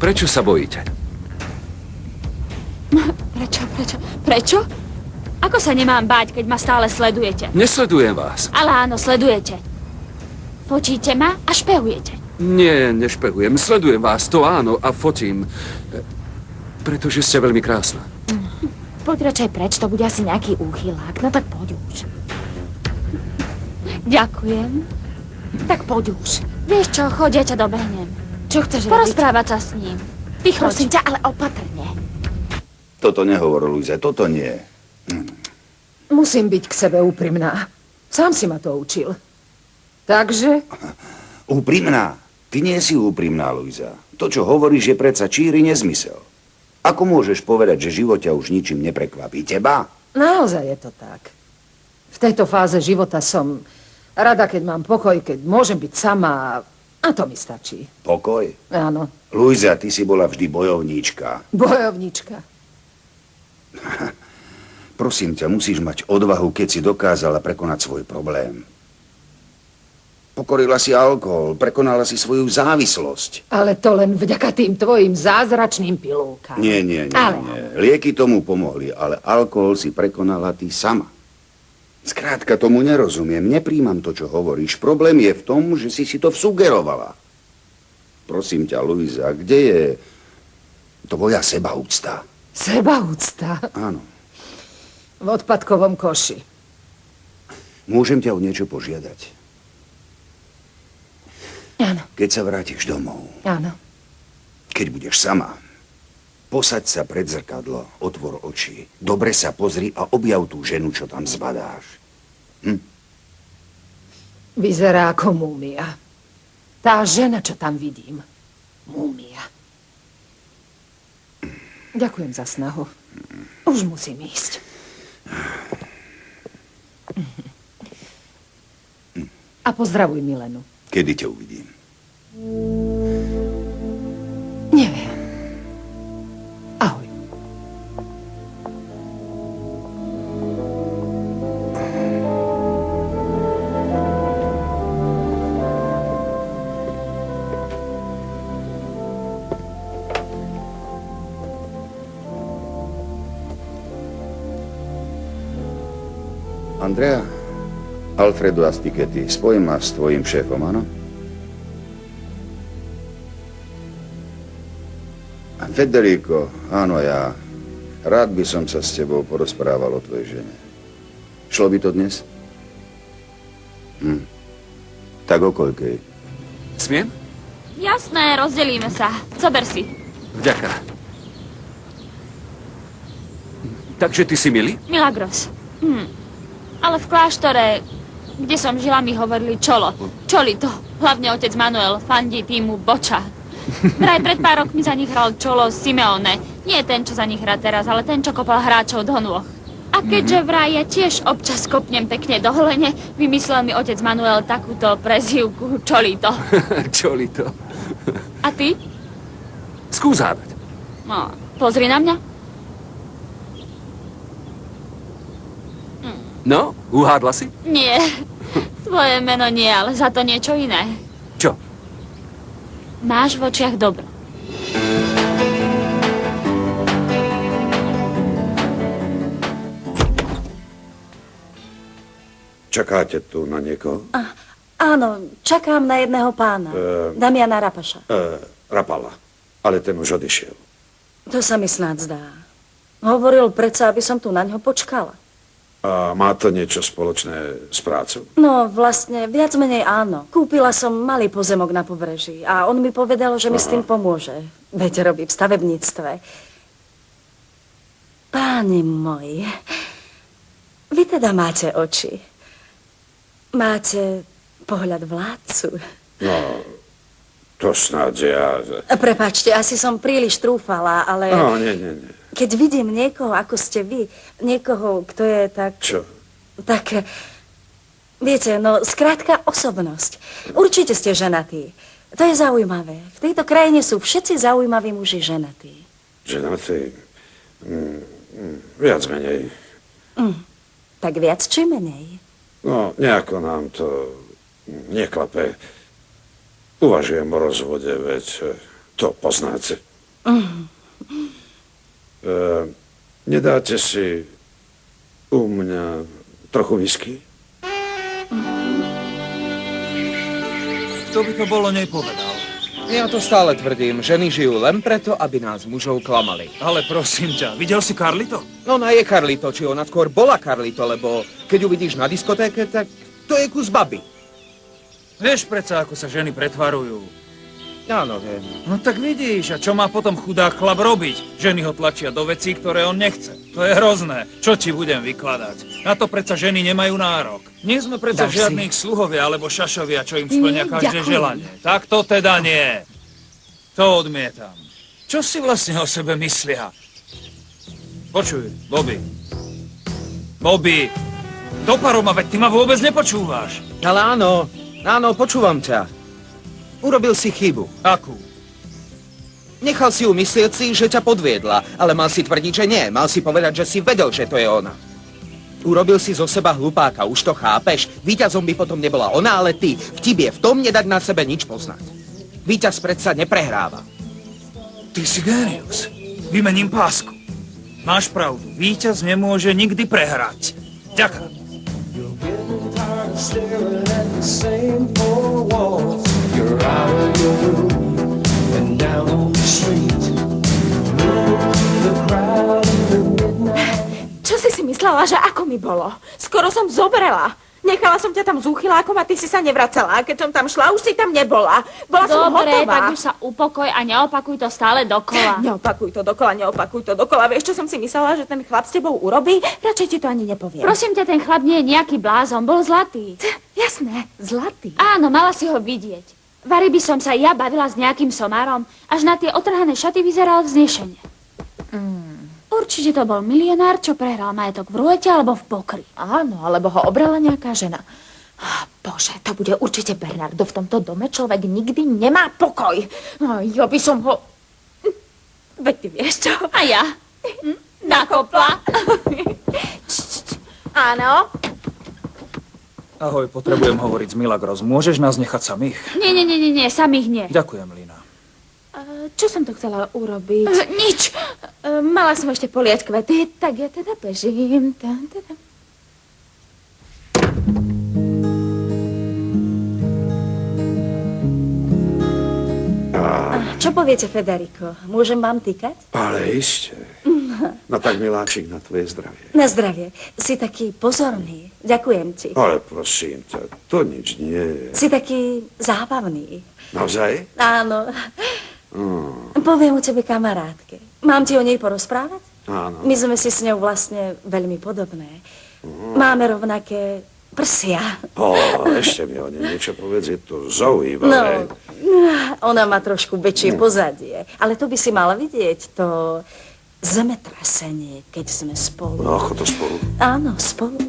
Prečo sa bojíte? Prečo? Ako sa nemám báť, keď ma stále sledujete? Nesledujem vás. Ale áno, sledujete. Fotíte ma a špehujete. Nie, nešpehujem. Sledujem vás, to áno, a fotím. Pretože ste veľmi krásna. Poď radšej preč, to bude asi nejaký úchylák. No tak poď už. Ďakujem. Tak poď už. Vieš čo, choď, ja ťa dobehnem. Čo chceš robiť? Porozprávať sa s ním. Ty choď. Prosím ťa, ale opatrne. Toto nehovor, Luisa, toto nie. Musím byť k sebe úprimná. Sám si ma to učil. Takže? Úprimná? Ty nie si úprimná, Luisa. To, čo hovoríš, je predsa číry nezmysel. Ako môžeš povedať, že život ťa už ničím neprekvapí? Teba? Naozaj je to tak. V tejto fáze života som rada, keď mám pokoj, keď môžem byť sama a to mi stačí. Pokoj? Áno. Luisa, ty si bola vždy bojovníčka. Bojovnička. Prosím ťa, musíš mať odvahu, keď si dokázala prekonať svoj problém. Pokorila si alkohol, prekonala si svoju závislosť. Ale to len vďaka tým tvojim zázračným pilulkám. Nie. Lieky tomu pomohli, ale alkohol si prekonala ty sama. Skrátka, tomu nerozumiem, nepríjmam to, čo hovoríš. Problém je v tom, že si to vsugerovala. Prosím ťa, Luisa, kde je tvoja sebaúcta? Sebaúcta? Áno. V odpadkovom koši. Môžem ťa o niečo požiadať? Áno. Keď sa vrátiš domov, Áno. keď budeš sama, posaď sa pred zrkadlo, otvor oči, dobre sa pozri a objav tú ženu, čo tam zbadáš. Vyzerá ako múmia. Tá žena, čo tam vidím. Múmia. Ďakujem za snahu. Už musím ísť. A pozdravuj Milenu. Kedy ťa uvidím? Neviem. Ahoj. Andrea, Alfredo Astichetti, spojím ma s tvojim šéfom, áno? Federico, áno, ja. Rád by som sa s tebou porozprával o tvojej žene. Šlo by to dnes? Tak o koľkej? Smiem? Jasné, rozdelíme sa. Zober si. Vďaka. Takže ty si milý? Milagros. Ale v kláštore, kde som žila, mi hovorili Čolo. Čolito. Hlavne otec Manuel fandí týmu Boča. Vraj pred pár rokmi za nich hral Čolo Simeone. Nie ten, čo za nich hrá teraz, ale ten, čo kopal hráčov do nôh. A keďže vraj ja tiež občas kopnem pekne do holene, vymyslel mi otec Manuel takúto prezývku Čolito. Čolito. A ty? Skús hádať. No, pozri na mňa. No, uhádla si? Nie. Tvoje meno nie, ale za to niečo iné. Čo? Máš v očiach dobro. Čakáte tu na niekoho? Áno, čakám na jedného pána. Damiana Rapaša. Rapala, ale ten už odišiel. To sa mi snáď zdá. Hovoril predsa, aby som tu na ňo počkala. A má to niečo spoločné s prácou? No, vlastne, viac menej áno. Kúpila som malý pozemok na pobreží a on mi povedal, že mi s tým pomôže. Veď robí v stavebníctve. Páni moji, vy teda máte oči. Máte pohľad vládcu. No, to snáď ja... Prepáčte, asi som príliš trúfala, ale... No, nie. Keď vidím niekoho, ako ste vy, niekoho, kto je tak... Čo? Tak, viete, no, skrátka osobnosť. Určite ste ženatí. To je zaujímavé. V tejto krajine sú všetci zaujímaví muži ženatí. Ženatí? Viac menej. Tak viac či menej? No, nejako nám to neklape. Uvažujem o rozvode, veď to poznáte. Nedáte si u mňa trochu whisky? Kto by to bolo nepovedal? Ja to stále tvrdím. Ženy žijú len preto, aby nás mužov klamali. Ale prosím ťa, videl si Carlito? Ona je Carlito, či ona skôr bola Carlito, lebo keď ju vidíš na diskotéke, tak to je kus baby. Vieš predsa, ako sa ženy pretvarujú. Áno, viem. No tak vidíš, a čo má potom chudák chlap robiť? Ženy ho tlačia do vecí, ktoré on nechce. To je hrozné. Čo ti budem vykladať? Na to predsa ženy nemajú nárok. Nie sme predsa Dáš žiadnych sluhovia alebo šašovia, čo im splňa každé želanie. Tak to teda nie. To odmietam. Čo si vlastne o sebe myslia? Počuj, Bobby. Bobby, do paroma, veď ty ma vôbec nepočúvaš. Ale áno, počúvam ťa. Urobil si chybu. Akú? Nechal si ju myslieť si, že ťa podviedla, ale mal si tvrdiť, že nie. Mal si povedať, že si vedel, že to je ona. Urobil si zo seba hlupáka, už to chápeš? Víťazom by potom nebola ona, ale ty. Vtip je v tom nedať na sebe nič poznať. Víťaz predsa neprehráva. Ty si génius. Vymením pásku. Máš pravdu, víťaz nemôže nikdy prehrať. Ďakujem. Staring at the same four walls. You're out of your room and down on the street. Look through the crowd in the midnight. Čo si myslela, že ako mi bolo? Skoro som zobrela. Nechala som ťa tam s úchylákom a ty si sa nevracala. A keď som tam šla, už si tam nebola. Bola som Dobre, hotová. tak už sa upokoj a neopakuj to stále dokola. Neopakuj to dokola. Vieš, čo som si myslela, že ten chlap s tebou urobí? Radšej ti to ani nepoviem. Prosím ťa, ten chlap nie je nejaký blázon, bol zlatý. Jasné, zlatý. Áno, mala si ho vidieť. Vari by som sa ja bavila s nejakým somárom, až na tie otrhané šaty vyzeral vznešene. Určite to bol milionár, čo prehral majetok v rulete alebo v pokry. Áno, alebo ho obrala nejaká žena. Bože, to bude určite Bernardo. V tomto dome človek nikdy nemá pokoj. Ja by som ho... Veď ty vieš čo? A ja? Nakopla. Áno? Ahoj, potrebujem hovoriť s Milagros. Môžeš nás nechať samých? Nie, samých nie. Ďakujem, Lina. Čo som to chcela urobiť? Nič. Mala som ešte poliať kvety, tak ja teda bežím. Čo poviete, Federico? Môžem vám týkať? Ale iste. No tak, miláčik, na tvoje zdravie. Na zdravie. Si taký pozorný. Ďakujem ti. Ale prosím ťa, to nič nie je. Si taký zábavný. Naozaj? Áno. Poviem o tebe kamarátke. Mám ti o nej porozprávať? Áno. My sme si s ňou vlastne veľmi podobné. Máme rovnaké prsia. Ešte mi o nej niečo povedz, je to zaujímavé. No, ona má trošku väčšie pozadie. Ale to by si mala vidieť, to zemetrasenie, keď sme spolu. No, ako to spolu? Áno, spolu.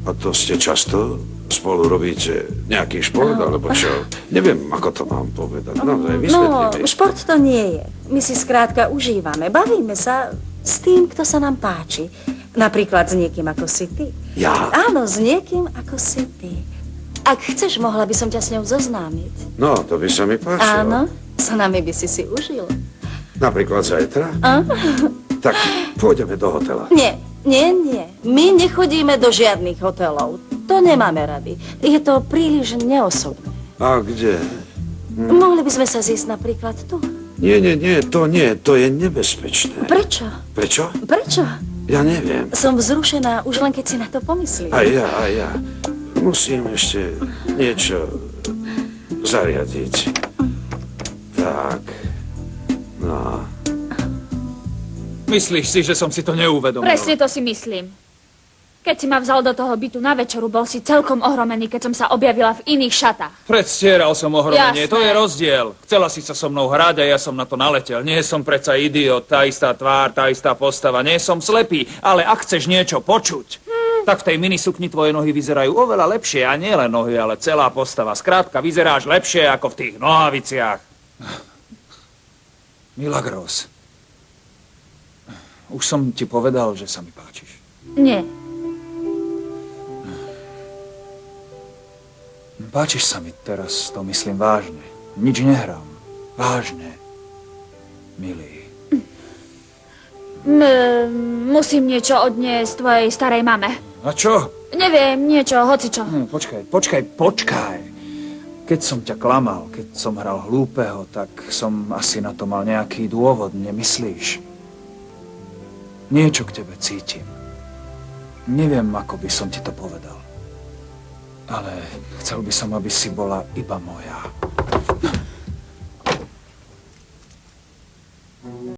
A to ste často spolu robíte nejaký šport, alebo čo? Neviem, ako to mám povedať. Naozaj, vysvetli mi. No, šport to nie je. My si skrátka užívame. Bavíme sa s tým, kto sa nám páči. Napríklad s niekým, ako si ty. Ja? Áno, s niekým, ako si ty. Ak chceš, mohla by som ťa s ňou zoznámiť. No, to by sa mi páčilo. Áno, s nami by si užil. Napríklad zajtra? Tak pôjdeme do hotela. Nie. My nechodíme do žiadnych hotelov. To nemáme rady. Je to príliš neosobné. A kde? Mohli by sme sa zísť napríklad tu. Nie, to je nebezpečné. Prečo? Prečo? Prečo? Ja neviem. Som vzrušená, už len keď si na to pomyslím. Aj ja. Musím ešte niečo zariadiť. Tak. No. Myslíš si, že som si to neuvedomil? Presne to si myslím. Keď si ma vzal do toho bytu na večeru, bol si celkom ohromený, keď som sa objavila v iných šatách. Predstieral som ohromenie, Jasné. to je rozdiel. Chcela si sa so mnou hrať a ja som na to naletel. Nie som predsa idiot, tá istá tvár, tá istá postava. Nie som slepý, ale ak chceš niečo počuť, tak v tej minisukni tvoje nohy vyzerajú oveľa lepšie. A nie len nohy, ale celá postava. Skrátka, vyzeráš lepšie ako v tých nohaviciach. Milagros. Už som ti povedal, že sa mi páčiš. Nie. Páčiš sa mi teraz, to myslím vážne. Nič nehrám. Vážne. Milý. Musím niečo odniesť tvojej starej mame. A čo? Neviem, niečo, hocičo. Počkaj. Keď som ťa klamal, keď som hral hlúpeho, tak som asi na to mal nejaký dôvod, nemyslíš? Niečo k tebe cítim. Neviem, ako by som ti to povedal. Ale chcel by som, aby si bola iba moja.